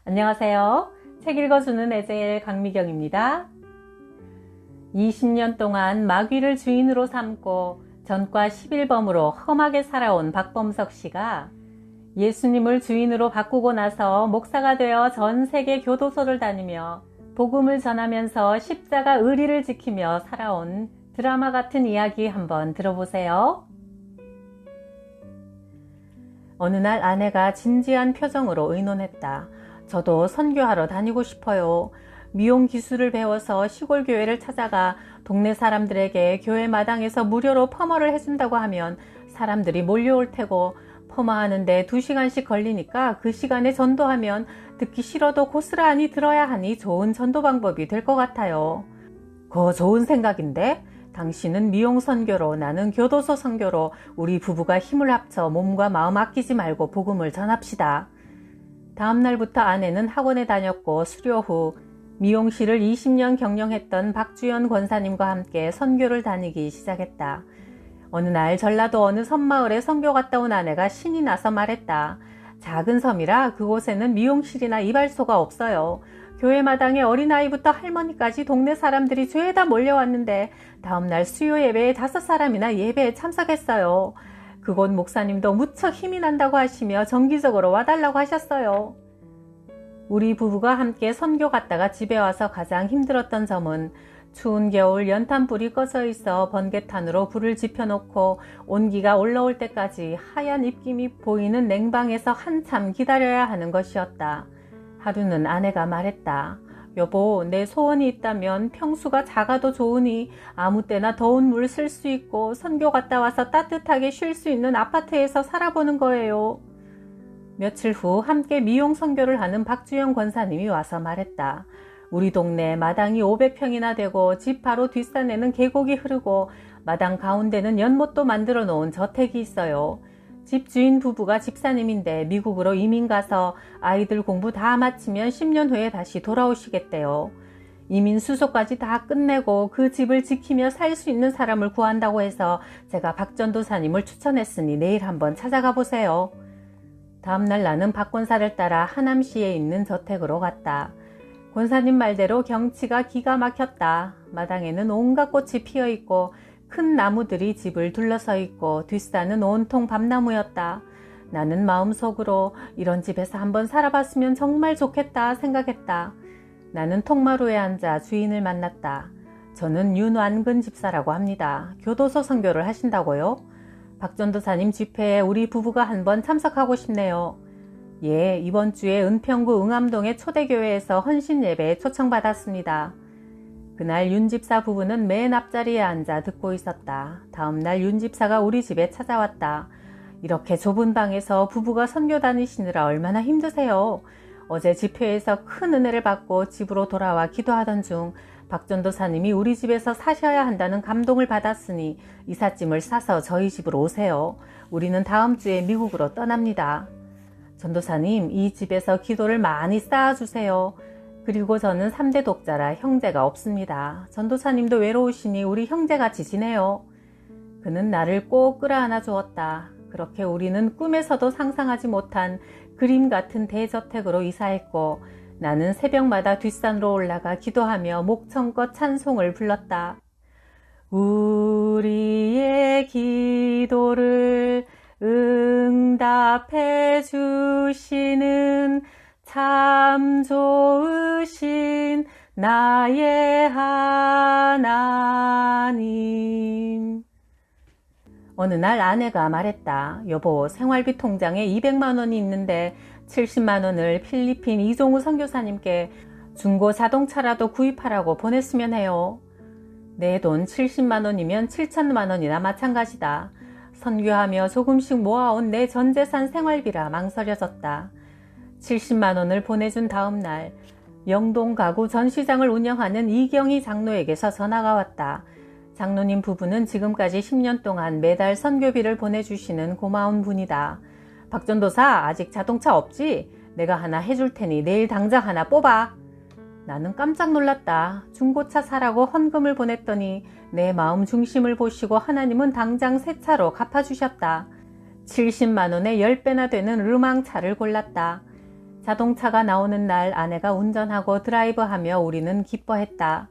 안녕하세요. 책 읽어주는 에제일 강미경입니다. 20년 동안 마귀를 주인으로 삼고 전과 11범으로 험하게 살아온 박범석 씨가 예수님을 주인으로 바꾸고 나서 목사가 되어 전 세계 교도소를 다니며 복음을 전하면서 십자가 의리를 지키며 살아온 드라마 같은 이야기 한번 들어보세요. 어느 날 아내가 진지한 표정으로 의논했다. 저도 선교하러 다니고 싶어요. 미용 기술을 배워서 시골 교회를 찾아가 동네 사람들에게 교회 마당에서 무료로 퍼머를 해준다고 하면 사람들이 몰려올 테고 퍼머하는데 2시간씩 걸리니까 그 시간에 전도하면 듣기 싫어도 고스란히 들어야 하니 좋은 전도 방법이 될 것 같아요. 그거 좋은 생각인데? 당신은 미용 선교로 나는 교도소 선교로 우리 부부가 힘을 합쳐 몸과 마음 아끼지 말고 복음을 전합시다. 다음 날부터 아내는 학원에 다녔고 수료 후 미용실을 20년 경영했던 박주연 권사님과 함께 선교를 다니기 시작했다. 어느 날 전라도 어느 섬마을에 선교 갔다 온 아내가 신이 나서 말했다. 작은 섬이라 그곳에는 미용실이나 이발소가 없어요. 교회 마당에 어린아이부터 할머니까지 동네 사람들이 죄다 몰려왔는데 다음날 수요 예배에 5사람이나 예배에 참석했어요. 그곳 목사님도 무척 힘이 난다고 하시며 정기적으로 와달라고 하셨어요. 우리 부부가 함께 선교 갔다가 집에 와서 가장 힘들었던 점은 추운 겨울 연탄불이 꺼져 있어 번개탄으로 불을 지펴놓고 온기가 올라올 때까지 하얀 입김이 보이는 냉방에서 한참 기다려야 하는 것이었다. 하루는 아내가 말했다. 여보, 내 소원이 있다면 평수가 작아도 좋으니 아무 때나 더운 물 쓸 수 있고 선교 갔다 와서 따뜻하게 쉴 수 있는 아파트에서 살아보는 거예요. 며칠 후 함께 미용 선교를 하는 박주영 권사님이 와서 말했다. 우리 동네 마당이 500평이나 되고 집 바로 뒷산에는 계곡이 흐르고 마당 가운데는 연못도 만들어 놓은 저택이 있어요. 집주인 부부가 집사님인데 미국으로 이민 가서 아이들 공부 다 마치면 10년 후에 다시 돌아오시겠대요. 이민 수속까지 다 끝내고 그 집을 지키며 살 수 있는 사람을 구한다고 해서 제가 박 전도사님을 추천했으니 내일 한번 찾아가 보세요. 다음날 나는 박 권사를 따라 하남시에 있는 저택으로 갔다. 권사님 말대로 경치가 기가 막혔다. 마당에는 온갖 꽃이 피어있고 큰 나무들이 집을 둘러서 있고 뒷산은 온통 밤나무였다. 나는 마음속으로 이런 집에서 한번 살아봤으면 정말 좋겠다 생각했다. 나는 통마루에 앉아 주인을 만났다. 저는 윤완근 집사라고 합니다. 교도소 선교를 하신다고요? 박 전도사님 집회에 우리 부부가 한번 참석하고 싶네요. 예, 이번 주에 은평구 응암동의 초대교회에서 헌신 예배에 초청받았습니다. 그날 윤 집사 부부는 맨 앞자리에 앉아 듣고 있었다. 다음 날 윤 집사가 우리 집에 찾아왔다. 이렇게 좁은 방에서 부부가 선교 다니시느라 얼마나 힘드세요. 어제 집회에서 큰 은혜를 받고 집으로 돌아와 기도하던 중 박 전도사님이 우리 집에서 사셔야 한다는 감동을 받았으니 이삿짐을 싸서 저희 집으로 오세요. 우리는 다음 주에 미국으로 떠납니다. 전도사님, 이 집에서 기도를 많이 쌓아주세요. 그리고 저는 3대 독자라 형제가 없습니다. 전도사님도 외로우시니 우리 형제같이 지내요. 그는 나를 꼭 끌어안아 주었다. 그렇게 우리는 꿈에서도 상상하지 못한 그림 같은 대저택으로 이사했고 나는 새벽마다 뒷산으로 올라가 기도하며 목청껏 찬송을 불렀다. 우리의 기도를 응답해 주시는 참 좋으신 나의 하나님. 어느 날 아내가 말했다. 여보, 생활비 통장에 200만 원이 있는데 70만 원을 필리핀 이종우 선교사님께 중고 자동차라도 구입하라고 보냈으면 해요. 내 돈 70만 원이면 7천만 원이나 마찬가지다. 선교하며 조금씩 모아온 내 전재산 생활비라 망설여졌다. 70만 원을 보내준 다음 날 영동 가구 전시장을 운영하는 이경희 장로에게서 전화가 왔다. 장로님 부부는 지금까지 10년 동안 매달 선교비를 보내주시는 고마운 분이다. 박 전도사, 아직 자동차 없지? 내가 하나 해줄 테니 내일 당장 하나 뽑아. 나는 깜짝 놀랐다. 중고차 사라고 헌금을 보냈더니 내 마음 중심을 보시고 하나님은 당장 새 차로 갚아주셨다. 70만 원에 10배나 되는 르망차를 골랐다. 자동차가 나오는 날 아내가 운전하고 드라이브하며 우리는 기뻐했다.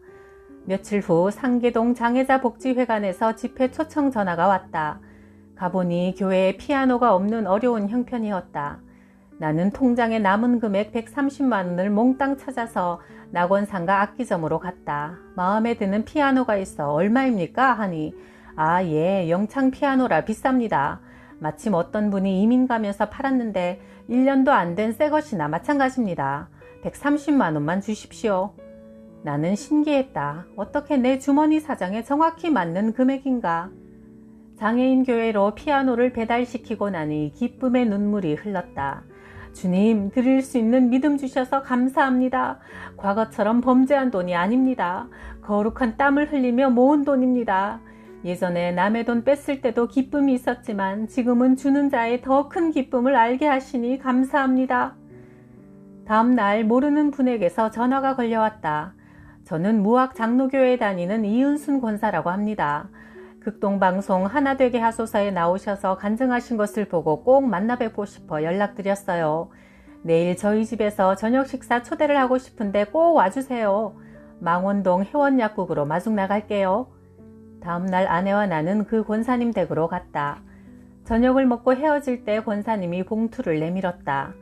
며칠 후 상계동 장애자복지회관에서 집회 초청 전화가 왔다. 가보니 교회에 피아노가 없는 어려운 형편이었다. 나는 통장에 남은 금액 130만 원을 몽땅 찾아서 낙원상가 악기점으로 갔다. 마음에 드는 피아노가 있어 얼마입니까? 하니 아, 예, 영창 피아노라 비쌉니다. 마침 어떤 분이 이민 가면서 팔았는데 1년도 안 된 새 것이나 마찬가지입니다. 130만 원만 주십시오. 나는 신기했다. 어떻게 내 주머니 사정에 정확히 맞는 금액인가? 장애인 교회로 피아노를 배달시키고 나니 기쁨의 눈물이 흘렀다. 주님, 드릴 수 있는 믿음 주셔서 감사합니다. 과거처럼 범죄한 돈이 아닙니다. 거룩한 땀을 흘리며 모은 돈입니다. 예전에 남의 돈 뺐을 때도 기쁨이 있었지만 지금은 주는 자의 더 큰 기쁨을 알게 하시니 감사합니다. 다음 날 모르는 분에게서 전화가 걸려왔다. 저는 무학 장로교회에 다니는 이은순 권사라고 합니다. 극동방송 하나되게 하소서에 나오셔서 간증하신 것을 보고 꼭 만나 뵙고 싶어 연락드렸어요. 내일 저희 집에서 저녁 식사 초대를 하고 싶은데 꼭 와주세요. 망원동 회원약국으로 마중 나갈게요. 다음날 아내와 나는 그 권사님 댁으로 갔다. 저녁을 먹고 헤어질 때 권사님이 봉투를 내밀었다.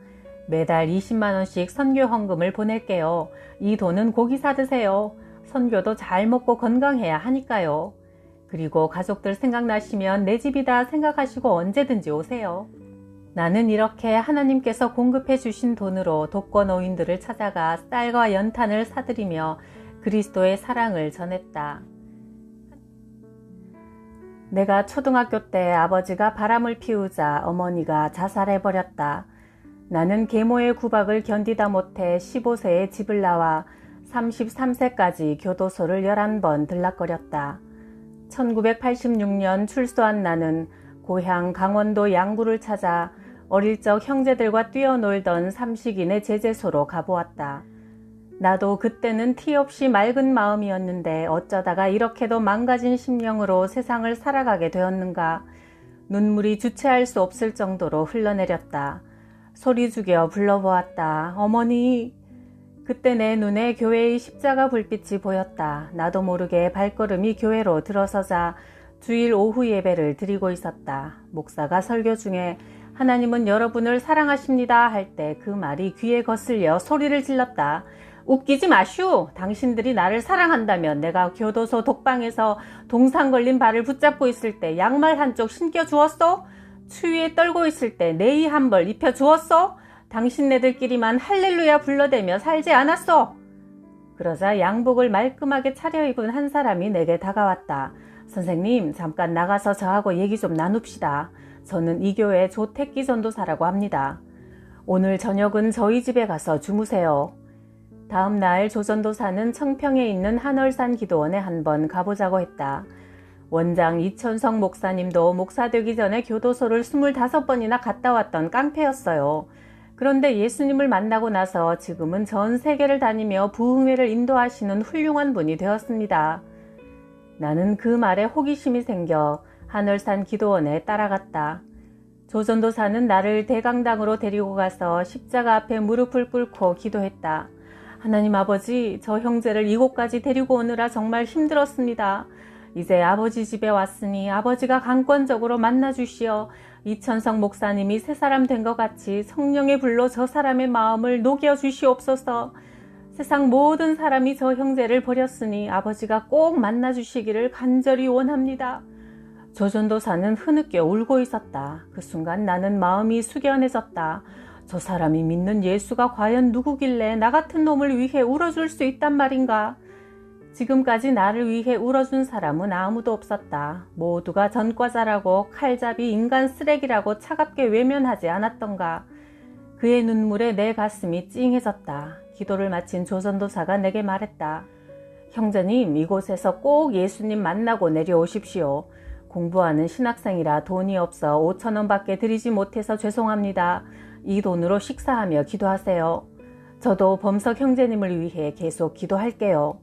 매달 20만 원씩 선교 헌금을 보낼게요. 이 돈은 고기 사드세요. 선교도 잘 먹고 건강해야 하니까요. 그리고 가족들 생각나시면 내 집이다 생각하시고 언제든지 오세요. 나는 이렇게 하나님께서 공급해 주신 돈으로 독거노인들을 찾아가 쌀과 연탄을 사드리며 그리스도의 사랑을 전했다. 내가 초등학교 때 아버지가 바람을 피우자 어머니가 자살해버렸다. 나는 계모의 구박을 견디다 못해 15세에 집을 나와 33세까지 교도소를 11번 들락거렸다. 1986년 출소한 나는 고향 강원도 양구를 찾아 어릴 적 형제들과 뛰어놀던 삼식인의 제재소로 가보았다. 나도 그때는 티 없이 맑은 마음이었는데 어쩌다가 이렇게도 망가진 심령으로 세상을 살아가게 되었는가. 눈물이 주체할 수 없을 정도로 흘러내렸다. 소리 죽여 불러보았다. 어머니. 그때 내 눈에 교회의 십자가 불빛이 보였다. 나도 모르게 발걸음이 교회로 들어서자 주일 오후 예배를 드리고 있었다. 목사가 설교 중에 하나님은 여러분을 사랑하십니다 할 때 그 말이 귀에 거슬려 소리를 질렀다. 웃기지 마슈. 당신들이 나를 사랑한다면 내가 교도소 독방에서 동상 걸린 발을 붙잡고 있을 때 양말 한쪽 신겨주었소? 추위에 떨고 있을 때 네이 한 벌 입혀주었소? 당신네들끼리만 할렐루야 불러대며 살지 않았소? 그러자 양복을 말끔하게 차려입은 한 사람이 내게 다가왔다. 선생님, 잠깐 나가서 저하고 얘기 좀 나눕시다. 저는 이 교회 조택기 전도사라고 합니다. 오늘 저녁은 저희 집에 가서 주무세요. 다음 날 조 전도사는 청평에 있는 한월산 기도원에 한번 가보자고 했다. 원장 이천성 목사님도 목사 되기 전에 교도소를 25번이나 갔다 왔던 깡패였어요. 그런데 예수님을 만나고 나서 지금은 전 세계를 다니며 부흥회를 인도하시는 훌륭한 분이 되었습니다. 나는 그 말에 호기심이 생겨 한월산 기도원에 따라갔다. 조 전도사는 나를 대강당으로 데리고 가서 십자가 앞에 무릎을 꿇고 기도했다. 하나님 아버지, 저 형제를 이곳까지 데리고 오느라 정말 힘들었습니다. 이제 아버지 집에 왔으니 아버지가 강권적으로 만나주시어 이천성 목사님이 새 사람 된 것 같이 성령의 불로 저 사람의 마음을 녹여주시옵소서. 세상 모든 사람이 저 형제를 버렸으니 아버지가 꼭 만나주시기를 간절히 원합니다. 조 전도사는 흐느껴 울고 있었다. 그 순간 나는 마음이 숙연해졌다. 저 사람이 믿는 예수가 과연 누구길래 나 같은 놈을 위해 울어줄 수 있단 말인가? 지금까지 나를 위해 울어준 사람은 아무도 없었다. 모두가 전과자라고 칼잡이 인간 쓰레기라고 차갑게 외면하지 않았던가. 그의 눈물에 내 가슴이 찡해졌다. 기도를 마친 조 전도사가 내게 말했다. 형제님, 이곳에서 꼭 예수님 만나고 내려오십시오. 공부하는 신학생이라 돈이 없어 5,000원 밖에 드리지 못해서 죄송합니다. 이 돈으로 식사하며 기도하세요. 저도 범석 형제님을 위해 계속 기도할게요.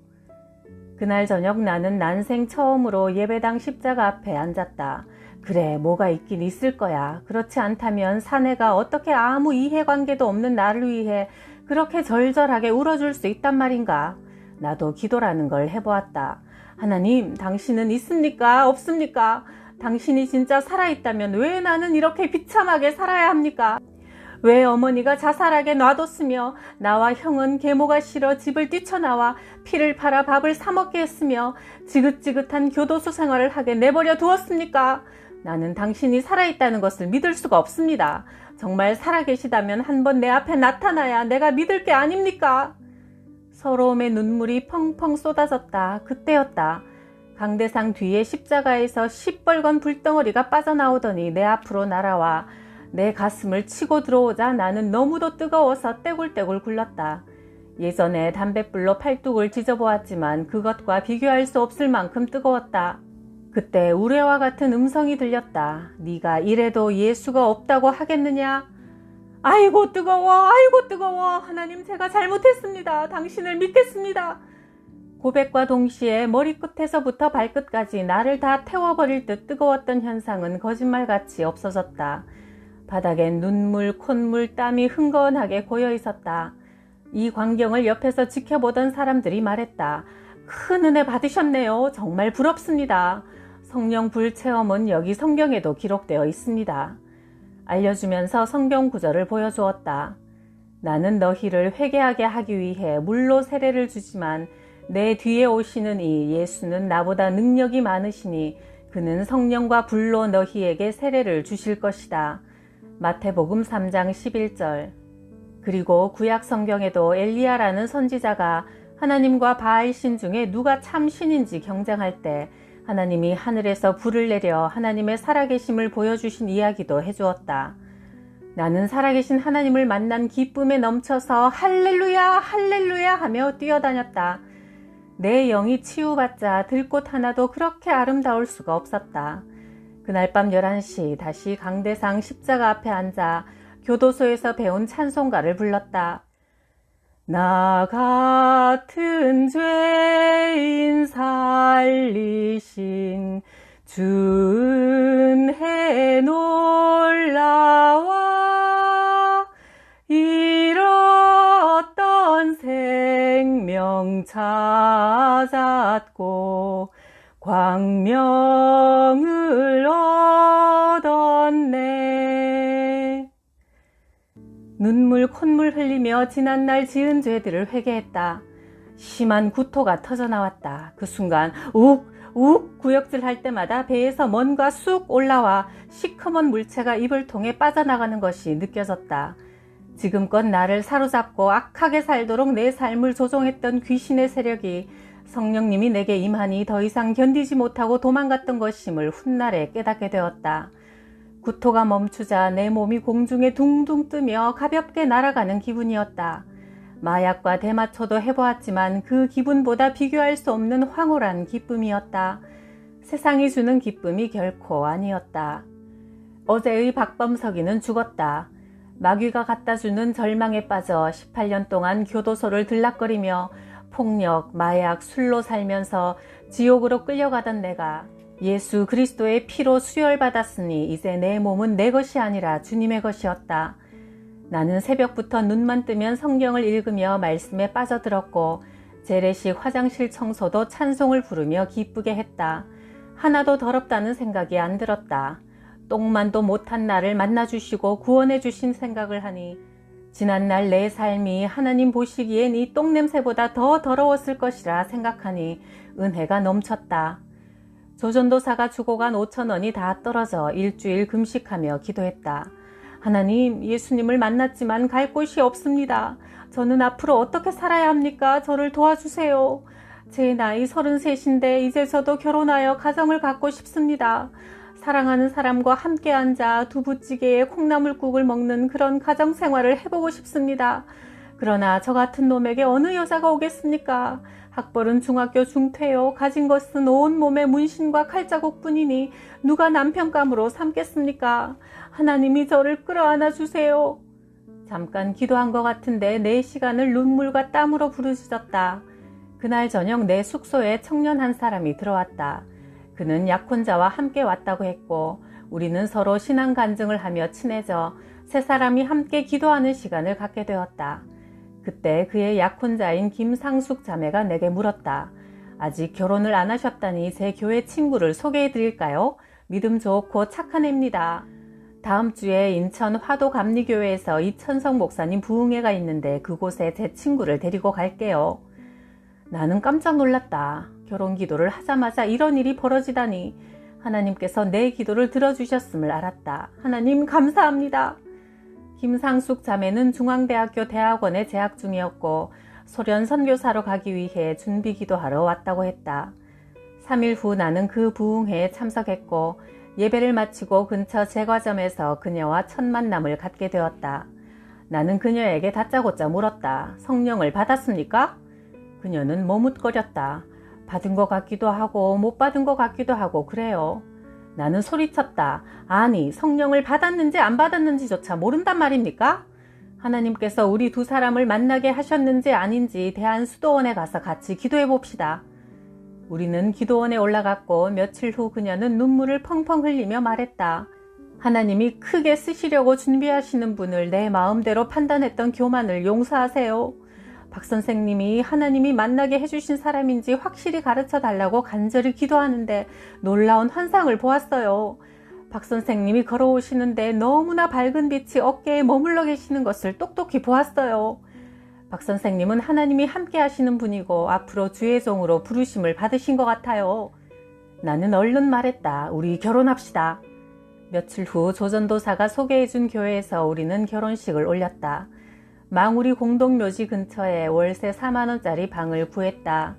그날 저녁 나는 난생 처음으로 예배당 십자가 앞에 앉았다. 그래, 뭐가 있긴 있을 거야. 그렇지 않다면 사내가 어떻게 아무 이해관계도 없는 나를 위해 그렇게 절절하게 울어줄 수 있단 말인가. 나도 기도라는 걸 해보았다. 하나님, 당신은 있습니까? 없습니까? 당신이 진짜 살아있다면 왜 나는 이렇게 비참하게 살아야 합니까? 왜 어머니가 자살하게 놔뒀으며 나와 형은 계모가 싫어 집을 뛰쳐나와 피를 팔아 밥을 사 먹게 했으며 지긋지긋한 교도소 생활을 하게 내버려 두었습니까? 나는 당신이 살아있다는 것을 믿을 수가 없습니다. 정말 살아계시다면 한번 내 앞에 나타나야 내가 믿을 게 아닙니까? 서러움의 눈물이 펑펑 쏟아졌다. 그때였다. 강대상 뒤에 십자가에서 시뻘건 불덩어리가 빠져나오더니 내 앞으로 날아와 내 가슴을 치고 들어오자 나는 너무도 뜨거워서 떼굴떼굴 굴렀다. 예전에 담뱃불로 팔뚝을 지져보았지만 그것과 비교할 수 없을 만큼 뜨거웠다. 그때 우레와 같은 음성이 들렸다. 네가 이래도 예수가 없다고 하겠느냐? 아이고 뜨거워, 아이고 뜨거워. 하나님, 제가 잘못했습니다. 당신을 믿겠습니다. 고백과 동시에 머리끝에서부터 발끝까지 나를 다 태워버릴 듯 뜨거웠던 현상은 거짓말같이 없어졌다. 바닥엔 눈물, 콧물, 땀이 흥건하게 고여 있었다. 이 광경을 옆에서 지켜보던 사람들이 말했다. 큰 은혜 받으셨네요. 정말 부럽습니다. 성령 불 체험은 여기 성경에도 기록되어 있습니다. 알려주면서 성경 구절을 보여주었다. 나는 너희를 회개하게 하기 위해 물로 세례를 주지만 내 뒤에 오시는 이 예수는 나보다 능력이 많으시니 그는 성령과 불로 너희에게 세례를 주실 것이다. 마태복음 3장 11절. 그리고 구약 성경에도 엘리야라는 선지자가 하나님과 바알신 중에 누가 참 신인지 경쟁할 때 하나님이 하늘에서 불을 내려 하나님의 살아계심을 보여주신 이야기도 해주었다. 나는 살아계신 하나님을 만난 기쁨에 넘쳐서 할렐루야 할렐루야 하며 뛰어다녔다. 내 영이 치유받자 들꽃 하나도 그렇게 아름다울 수가 없었다. 그날 밤 11시 다시 강대상 십자가 앞에 앉아 교도소에서 배운 찬송가를 불렀다. 나 같은 죄인 살리신 주은혜 놀라와 잃었던 생명 찾았고 광명을 얻었네. 눈물 콧물 흘리며 지난날 지은 죄들을 회개했다. 심한 구토가 터져나왔다. 그 순간 욱 구역질 할 때마다 배에서 뭔가 쑥 올라와 시커먼 물체가 입을 통해 빠져나가는 것이 느껴졌다. 지금껏 나를 사로잡고 악하게 살도록 내 삶을 조종했던 귀신의 세력이 성령님이 내게 임하니 더 이상 견디지 못하고 도망갔던 것임을 훗날에 깨닫게 되었다. 구토가 멈추자 내 몸이 공중에 둥둥 뜨며 가볍게 날아가는 기분이었다. 마약과 대마초도 해보았지만 그 기분보다 비교할 수 없는 황홀한 기쁨이었다. 세상이 주는 기쁨이 결코 아니었다. 어제의 박범석이는 죽었다. 마귀가 갖다주는 절망에 빠져 18년 동안 교도소를 들락거리며 폭력, 마약, 술로 살면서 지옥으로 끌려가던 내가 예수 그리스도의 피로 수혈받았으니 이제 내 몸은 내 것이 아니라 주님의 것이었다. 나는 새벽부터 눈만 뜨면 성경을 읽으며 말씀에 빠져들었고 재래식 화장실 청소도 찬송을 부르며 기쁘게 했다. 하나도 더럽다는 생각이 안 들었다. 똥만도 못한 나를 만나주시고 구원해 주신 생각을 하니 지난날 내 삶이 하나님 보시기엔 이 똥냄새보다 더 더러웠을 것이라 생각하니 은혜가 넘쳤다. 조전도사가 주고 간 5,000원이 다 떨어져 일주일 금식하며 기도했다. 하나님, 예수님을 만났지만 갈 곳이 없습니다. 저는 앞으로 어떻게 살아야 합니까? 저를 도와주세요. 제 나이 33인데 이제 저도 결혼하여 가정을 갖고 싶습니다. 사랑하는 사람과 함께 앉아 두부찌개에 콩나물국을 먹는 그런 가정생활을 해보고 싶습니다. 그러나 저 같은 놈에게 어느 여자가 오겠습니까? 학벌은 중학교 중퇴요. 가진 것은 온몸에 문신과 칼자국뿐이니 누가 남편감으로 삼겠습니까? 하나님이 저를 끌어안아 주세요. 잠깐 기도한 것 같은데 내 시간을 눈물과 땀으로 부르짖었다. 그날 저녁 내 숙소에 청년 한 사람이 들어왔다. 그는 약혼자와 함께 왔다고 했고 우리는 서로 신앙 간증을 하며 친해져 세 사람이 함께 기도하는 시간을 갖게 되었다. 그때 그의 약혼자인 김상숙 자매가 내게 물었다. 아직 결혼을 안 하셨다니 제 교회 친구를 소개해 드릴까요? 믿음 좋고 착한 애입니다. 다음 주에 인천 화도감리교회에서 이천성 목사님 부흥회가 있는데 그곳에 제 친구를 데리고 갈게요. 나는 깜짝 놀랐다. 결혼 기도를 하자마자 이런 일이 벌어지다니. 하나님께서 내 기도를 들어주셨음을 알았다. 하나님 감사합니다. 김상숙 자매는 중앙대학교 대학원에 재학 중이었고 소련 선교사로 가기 위해 준비 기도하러 왔다고 했다. 3일 후 나는 그 부흥회에 참석했고 예배를 마치고 근처 제과점에서 그녀와 첫 만남을 갖게 되었다. 나는 그녀에게 다짜고짜 물었다. 성령을 받았습니까? 그녀는 머뭇거렸다. 받은 것 같기도 하고 못 받은 것 같기도 하고 그래요. 나는 소리쳤다. 아니, 성령을 받았는지 안 받았는지조차 모른단 말입니까? 하나님께서 우리 두 사람을 만나게 하셨는지 아닌지 대한수도원에 가서 같이 기도해 봅시다. 우리는 기도원에 올라갔고 며칠 후 그녀는 눈물을 펑펑 흘리며 말했다. 하나님이 크게 쓰시려고 준비하시는 분을 내 마음대로 판단했던 교만을 용서하세요. 박 선생님이 하나님이 만나게 해주신 사람인지 확실히 가르쳐 달라고 간절히 기도하는데 놀라운 환상을 보았어요. 박 선생님이 걸어오시는데 너무나 밝은 빛이 어깨에 머물러 계시는 것을 똑똑히 보았어요. 박 선생님은 하나님이 함께 하시는 분이고 앞으로 주의 종으로 부르심을 받으신 것 같아요. 나는 얼른 말했다. 우리 결혼합시다. 며칠 후 조전도사가 소개해준 교회에서 우리는 결혼식을 올렸다. 망우리 공동묘지 근처에 월세 4만원짜리 방을 구했다.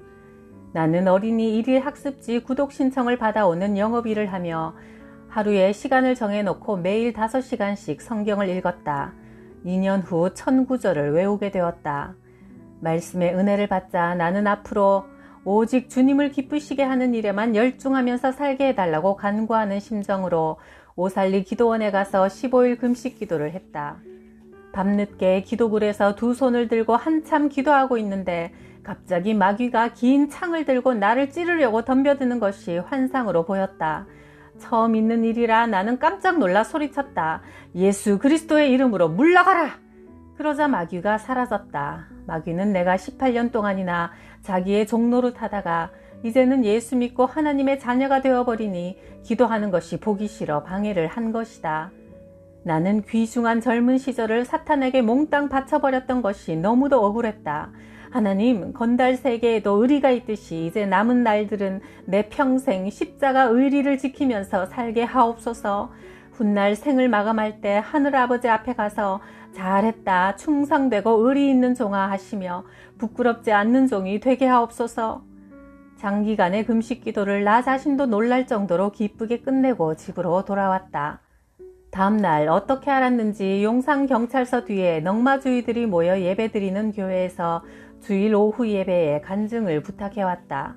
나는 어린이 일일 학습지 구독 신청을 받아오는 영업일을 하며 하루에 시간을 정해놓고 매일 5시간씩 성경을 읽었다. 2년 후 천구절을 외우게 되었다. 말씀의 은혜를 받자 나는 앞으로 오직 주님을 기쁘시게 하는 일에만 열중하면서 살게 해달라고 간구하는 심정으로 오살리 기도원에 가서 15일 금식 기도를 했다. 밤늦게 기도굴에서 두 손을 들고 한참 기도하고 있는데 갑자기 마귀가 긴 창을 들고 나를 찌르려고 덤벼드는 것이 환상으로 보였다. 처음 있는 일이라 나는 깜짝 놀라 소리쳤다. 예수 그리스도의 이름으로 물러가라! 그러자 마귀가 사라졌다. 마귀는 내가 18년 동안이나 자기의 종노릇 하다가 이제는 예수 믿고 하나님의 자녀가 되어버리니 기도하는 것이 보기 싫어 방해를 한 것이다. 나는 귀중한 젊은 시절을 사탄에게 몽땅 바쳐버렸던 것이 너무도 억울했다. 하나님, 건달 세계에도 의리가 있듯이 이제 남은 날들은 내 평생 십자가 의리를 지키면서 살게 하옵소서. 훗날 생을 마감할 때 하늘아버지 앞에 가서 잘했다, 충성되고 의리 있는 종아 하시며 부끄럽지 않는 종이 되게 하옵소서. 장기간의 금식 기도를 나 자신도 놀랄 정도로 기쁘게 끝내고 집으로 돌아왔다. 다음날 어떻게 알았는지 용산경찰서 뒤에 넝마주의들이 모여 예배드리는 교회에서 주일 오후 예배에 간증을 부탁해왔다.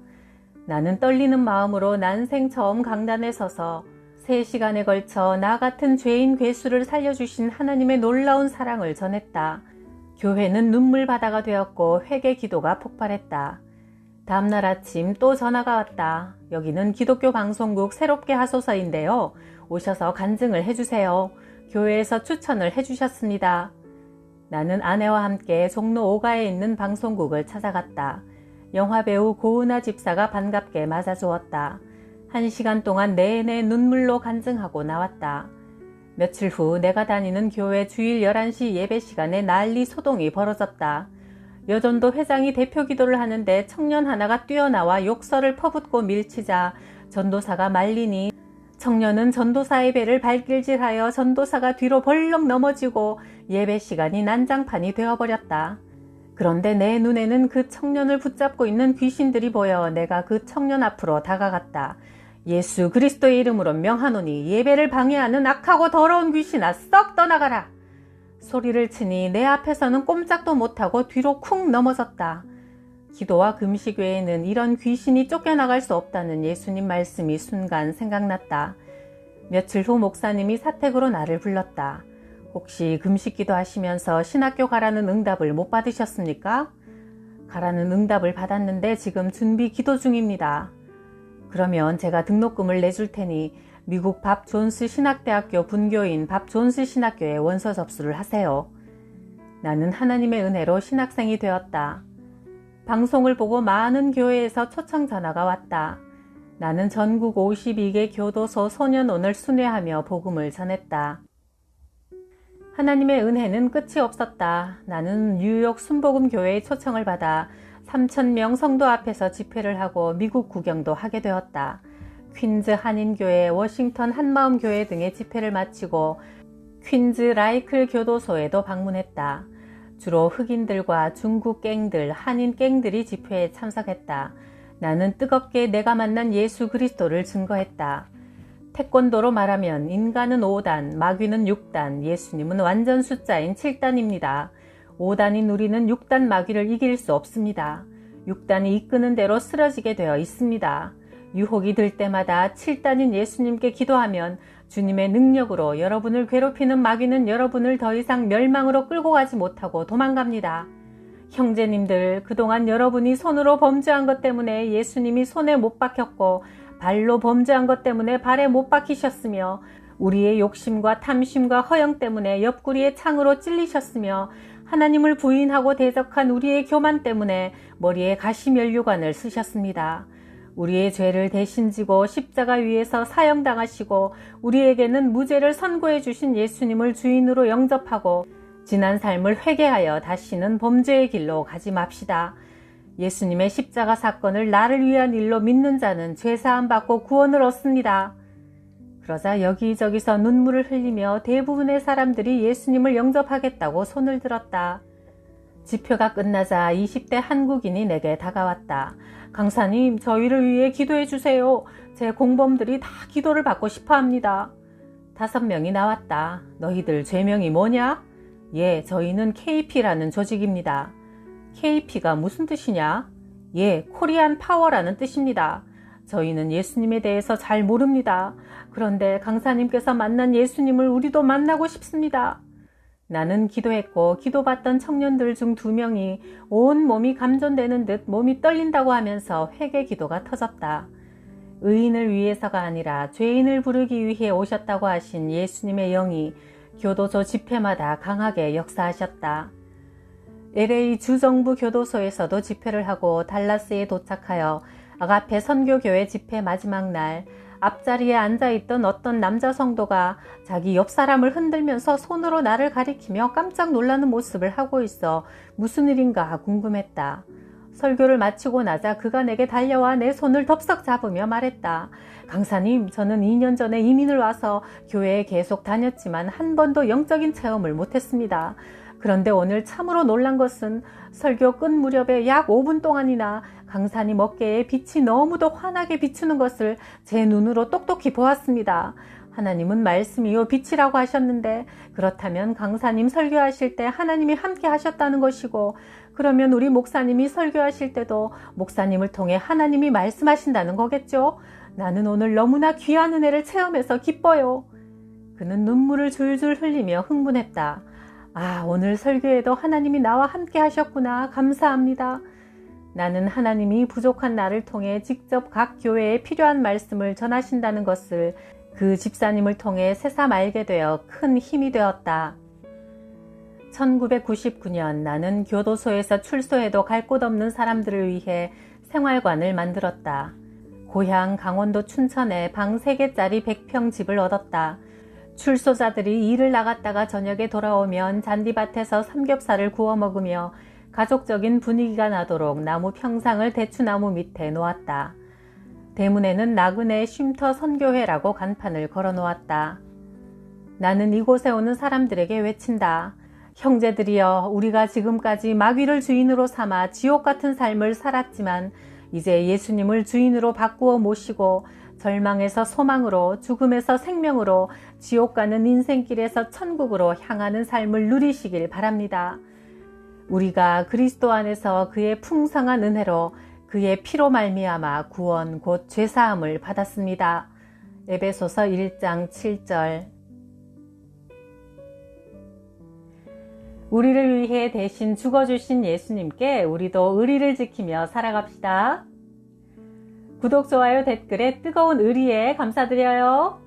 나는 떨리는 마음으로 난생 처음 강단에 서서 3시간에 걸쳐 나 같은 죄인 괴수를 살려주신 하나님의 놀라운 사랑을 전했다. 교회는 눈물바다가 되었고 회개 기도가 폭발했다. 다음날 아침 또 전화가 왔다. 여기는 기독교 방송국 새롭게 하소서인데요. 오셔서 간증을 해주세요. 교회에서 추천을 해주셨습니다. 나는 아내와 함께 종로 5가에 있는 방송국을 찾아갔다. 영화배우 고은아 집사가 반갑게 맞아주었다. 1시간 동안 내내 눈물로 간증하고 나왔다. 며칠 후 내가 다니는 교회 주일 11시 예배 시간에 난리 소동이 벌어졌다. 여전도 회장이 대표 기도를 하는데 청년 하나가 뛰어나와 욕설을 퍼붓고 밀치자 전도사가 말리니 청년은 전도사의 배를 발길질하여 전도사가 뒤로 벌렁 넘어지고 예배 시간이 난장판이 되어버렸다. 그런데 내 눈에는 그 청년을 붙잡고 있는 귀신들이 보여 내가 그 청년 앞으로 다가갔다. 예수 그리스도의 이름으로 명하노니 예배를 방해하는 악하고 더러운 귀신아 썩 떠나가라. 소리를 치니 내 앞에서는 꼼짝도 못하고 뒤로 쿵 넘어졌다. 기도와 금식 외에는 이런 귀신이 쫓겨나갈 수 없다는 예수님 말씀이 순간 생각났다. 며칠 후 목사님이 사택으로 나를 불렀다. 혹시 금식 기도하시면서 신학교 가라는 응답을 못 받으셨습니까? 가라는 응답을 받았는데 지금 준비 기도 중입니다. 그러면 제가 등록금을 내줄 테니 미국 밥 존스 신학대학교 분교인 밥 존스 신학교에 원서 접수를 하세요. 나는 하나님의 은혜로 신학생이 되었다. 방송을 보고 많은 교회에서 초청 전화가 왔다. 나는 전국 52개 교도소 소년원을 순회하며 복음을 전했다. 하나님의 은혜는 끝이 없었다. 나는 뉴욕 순복음 교회의 초청을 받아 3,000명 성도 앞에서 집회를 하고 미국 구경도 하게 되었다. 퀸즈 한인교회, 워싱턴 한마음교회 등의 집회를 마치고 퀸즈 라이클 교도소에도 방문했다. 주로 흑인들과 중국 갱들, 한인 갱들이 집회에 참석했다. 나는 뜨겁게 내가 만난 예수 그리스도를 증거했다. 태권도로 말하면 인간은 5단, 마귀는 6단, 예수님은 완전 숫자인 7단입니다. 5단인 우리는 6단 마귀를 이길 수 없습니다. 6단이 이끄는 대로 쓰러지게 되어 있습니다. 유혹이 들 때마다 7단인 예수님께 기도하면 주님의 능력으로 여러분을 괴롭히는 마귀는 여러분을 더 이상 멸망으로 끌고 가지 못하고 도망갑니다. 형제님들, 그동안 여러분이 손으로 범죄한 것 때문에 예수님이 손에 못 박혔고 발로 범죄한 것 때문에 발에 못 박히셨으며 우리의 욕심과 탐심과 허영 때문에 옆구리에 창으로 찔리셨으며 하나님을 부인하고 대적한 우리의 교만 때문에 머리에 가시면류관을 쓰셨습니다. 우리의 죄를 대신 지고 십자가 위에서 사형당하시고 우리에게는 무죄를 선고해 주신 예수님을 주인으로 영접하고 지난 삶을 회개하여 다시는 범죄의 길로 가지 맙시다. 예수님의 십자가 사건을 나를 위한 일로 믿는 자는 죄사함 받고 구원을 얻습니다. 그러자 여기저기서 눈물을 흘리며 대부분의 사람들이 예수님을 영접하겠다고 손을 들었다. 집회가 끝나자 20대 한국인이 내게 다가왔다. 강사님, 저희를 위해 기도해 주세요. 제 공범들이 다 기도를 받고 싶어 합니다. 5명이 나왔다. 너희들 죄명이 뭐냐? 예, 저희는 KP라는 조직입니다. KP가 무슨 뜻이냐? 예, 코리안 파워라는 뜻입니다. 저희는 예수님에 대해서 잘 모릅니다. 그런데 강사님께서 만난 예수님을 우리도 만나고 싶습니다. 나는 기도했고 기도받던 청년들 중 2명이 온 몸이 감전되는 듯 몸이 떨린다고 하면서 회개 기도가 터졌다. 의인을 위해서가 아니라 죄인을 부르기 위해 오셨다고 하신 예수님의 영이 교도소 집회마다 강하게 역사하셨다. LA 주정부 교도소에서도 집회를 하고 달라스에 도착하여 아가페 선교교회 집회 마지막 날 앞자리에 앉아있던 어떤 남자 성도가 자기 옆 사람을 흔들면서 손으로 나를 가리키며 깜짝 놀라는 모습을 하고 있어 무슨 일인가 궁금했다. 설교를 마치고 나자 그가 내게 달려와 내 손을 덥석 잡으며 말했다. 강사님, 저는 2년 전에 이민을 와서 교회에 계속 다녔지만 한 번도 영적인 체험을 못했습니다. 그런데 오늘 참으로 놀란 것은 설교 끝 무렵에 약 5분 동안이나 강사님 어깨에 빛이 너무도 환하게 비추는 것을 제 눈으로 똑똑히 보았습니다. 하나님은 말씀이요 빛이라고 하셨는데 그렇다면 강사님 설교하실 때 하나님이 함께 하셨다는 것이고 그러면 우리 목사님이 설교하실 때도 목사님을 통해 하나님이 말씀하신다는 거겠죠? 나는 오늘 너무나 귀한 은혜를 체험해서 기뻐요. 그는 눈물을 줄줄 흘리며 흥분했다. 아, 오늘 설교에도 하나님이 나와 함께 하셨구나. 감사합니다. 나는 하나님이 부족한 나를 통해 직접 각 교회에 필요한 말씀을 전하신다는 것을 그 집사님을 통해 새삼 알게 되어 큰 힘이 되었다. 1999년 나는 교도소에서 출소해도 갈 곳 없는 사람들을 위해 생활관을 만들었다. 고향 강원도 춘천에 방 3개짜리 100평 집을 얻었다. 출소자들이 일을 나갔다가 저녁에 돌아오면 잔디밭에서 삼겹살을 구워 먹으며 가족적인 분위기가 나도록 나무 평상을 대추나무 밑에 놓았다. 대문에는 나그네 쉼터 선교회라고 간판을 걸어 놓았다. 나는 이곳에 오는 사람들에게 외친다. 형제들이여, 우리가 지금까지 마귀를 주인으로 삼아 지옥 같은 삶을 살았지만 이제 예수님을 주인으로 바꾸어 모시고 절망에서 소망으로, 죽음에서 생명으로, 지옥 가는 인생길에서 천국으로 향하는 삶을 누리시길 바랍니다. 우리가 그리스도 안에서 그의 풍성한 은혜로 그의 피로 말미암아 구원 곧 죄사함을 받았습니다. 에베소서 1장 7절. 우리를 위해 대신 죽어주신 예수님께 우리도 의리를 지키며 살아갑시다. 구독, 좋아요, 댓글에 뜨거운 의리에 감사드려요.